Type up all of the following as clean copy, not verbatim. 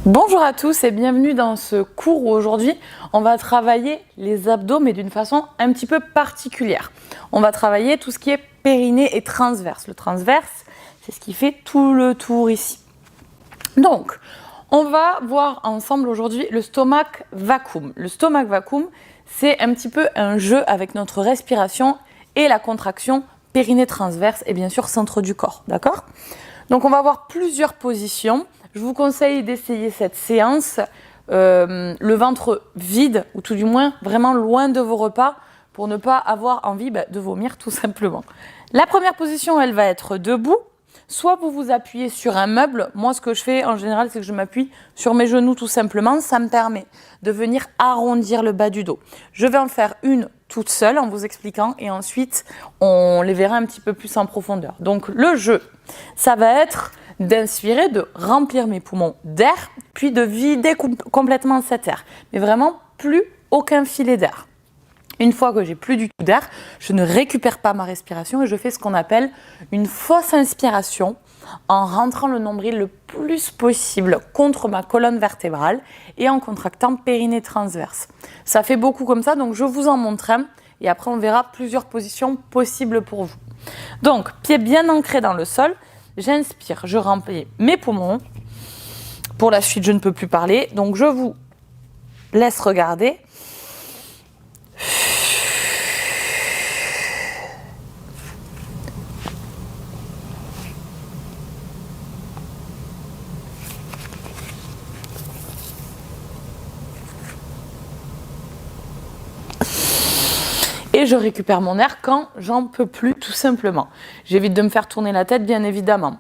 Bonjour à tous et bienvenue dans ce cours où aujourd'hui on va travailler les abdos mais d'une façon un petit peu particulière. On va travailler tout ce qui est périnée et transverse. Le transverse, c'est ce qui fait tout le tour ici. Donc, on va voir ensemble aujourd'hui le stomac vacuum. Le stomac vacuum, c'est un petit peu un jeu avec notre respiration et la contraction périnée transverse et bien sûr centre du corps, d'accord ? Donc on va avoir plusieurs positions. Je vous conseille d'essayer cette séance, le ventre vide, ou tout du moins vraiment loin de vos repas, pour ne pas avoir envie de vomir tout simplement. La première position, elle va être debout. Soit vous vous appuyez sur un meuble. Moi, ce que je fais en général, c'est que je m'appuie sur mes genoux tout simplement. Ça me permet de venir arrondir le bas du dos. Je vais en faire une toute seule en vous expliquant et ensuite, on les verra un petit peu plus en profondeur. Donc, le jeu, ça va être d'inspirer, de remplir mes poumons d'air, puis de vider complètement cet air. Mais vraiment, plus aucun filet d'air. Une fois que j'ai plus du tout d'air, je ne récupère pas ma respiration et je fais ce qu'on appelle une fausse inspiration en rentrant le nombril le plus possible contre ma colonne vertébrale et en contractant périnée transverse. Ça fait beaucoup comme ça, donc je vous en montre un et après on verra plusieurs positions possibles pour vous. Donc, pied bien ancré dans le sol, j'inspire, je remplis mes poumons. Pour la suite, je ne peux plus parler, donc je vous laisse regarder. Et je récupère mon air quand j'en peux plus, tout simplement. J'évite de me faire tourner la tête, bien évidemment.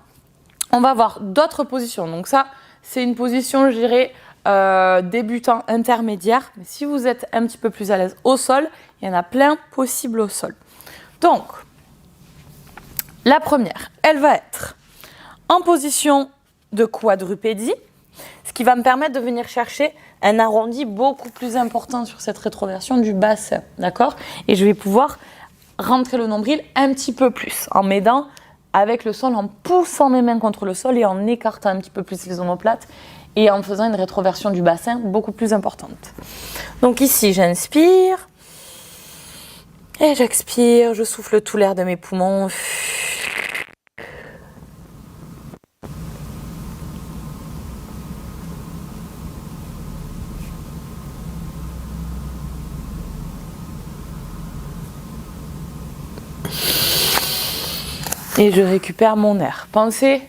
On va voir d'autres positions. Donc ça, c'est une position, je dirais, débutant intermédiaire. Mais si vous êtes un petit peu plus à l'aise au sol, il y en a plein possibles au sol. Donc, la première, elle va être en position de quadrupédie, ce qui va me permettre de venir chercher un arrondi beaucoup plus important sur cette rétroversion du bassin, d'accord ? Et je vais pouvoir rentrer le nombril un petit peu plus en m'aidant avec le sol, en poussant mes mains contre le sol et en écartant un petit peu plus les omoplates et en faisant une rétroversion du bassin beaucoup plus importante. Donc ici, j'inspire et j'expire, je souffle tout l'air de mes poumons. Et je récupère mon air. Pensez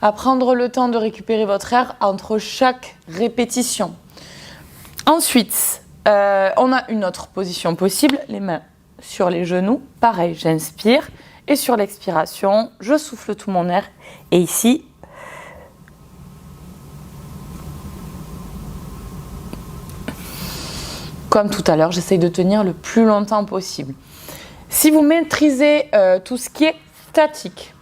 à prendre le temps de récupérer votre air entre chaque répétition. Ensuite, on a une autre position possible, les mains sur les genoux. Pareil, j'inspire et sur l'expiration, je souffle tout mon air. Et ici, comme tout à l'heure, j'essaye de tenir le plus longtemps possible. Si vous maîtrisez tout ce qui est statique,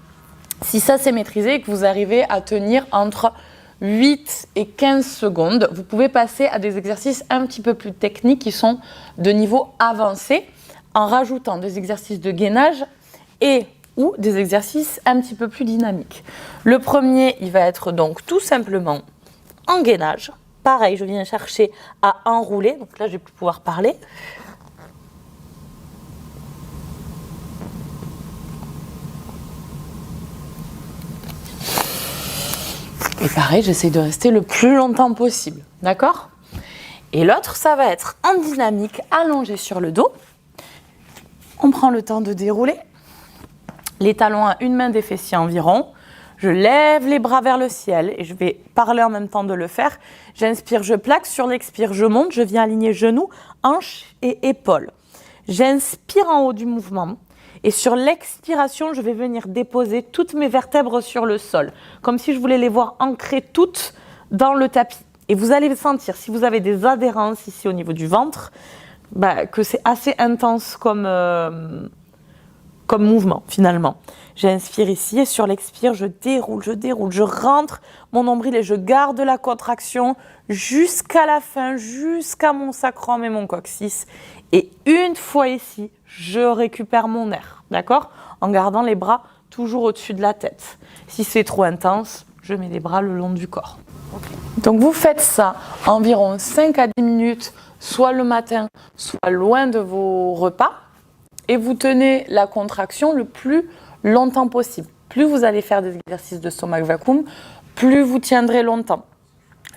si ça c'est maîtrisé et que vous arrivez à tenir entre 8 et 15 secondes, vous pouvez passer à des exercices un petit peu plus techniques qui sont de niveau avancé en rajoutant des exercices de gainage et ou des exercices un petit peu plus dynamiques. Le premier, il va être donc tout simplement en gainage. Pareil, je viens chercher à enrouler, donc là je vais plus pouvoir parler. Et pareil, j'essaie de rester le plus longtemps possible, d'accord ? Et l'autre, ça va être en dynamique, allongé sur le dos. On prend le temps de dérouler. Les talons à une main des fessiers environ. Je lève les bras vers le ciel et je vais parler en même temps de le faire. J'inspire, je plaque. Sur l'expire, je monte. Je viens aligner genoux, hanches et épaules. J'inspire en haut du mouvement. Et sur l'expiration, je vais venir déposer toutes mes vertèbres sur le sol, comme si je voulais les voir ancrées toutes dans le tapis. Et vous allez sentir, si vous avez des adhérences ici au niveau du ventre, que c'est assez intense comme mouvement finalement. J'inspire ici et sur l'expire, je déroule, je rentre mon nombril et je garde la contraction jusqu'à la fin, jusqu'à mon sacrum et mon coccyx. Et une fois ici, je récupère mon air, d'accord ? En gardant les bras toujours au-dessus de la tête. Si c'est trop intense, je mets les bras le long du corps. Okay. Donc vous faites ça environ 5 à 10 minutes, soit le matin, soit loin de vos repas, et vous tenez la contraction le plus longtemps possible. Plus vous allez faire des exercices de stomach vacuum, plus vous tiendrez longtemps.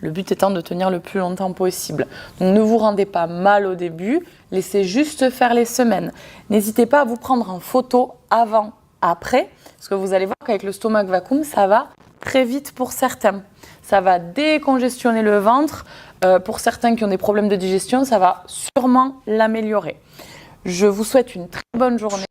Le but étant de tenir le plus longtemps possible. Donc ne vous rendez pas mal au début, laissez juste faire les semaines. N'hésitez pas à vous prendre en photo avant, après, parce que vous allez voir qu'avec le stomach vacuum, ça va très vite pour certains. Ça va décongestionner le ventre. Pour certains qui ont des problèmes de digestion, ça va sûrement l'améliorer. Je vous souhaite une très bonne journée.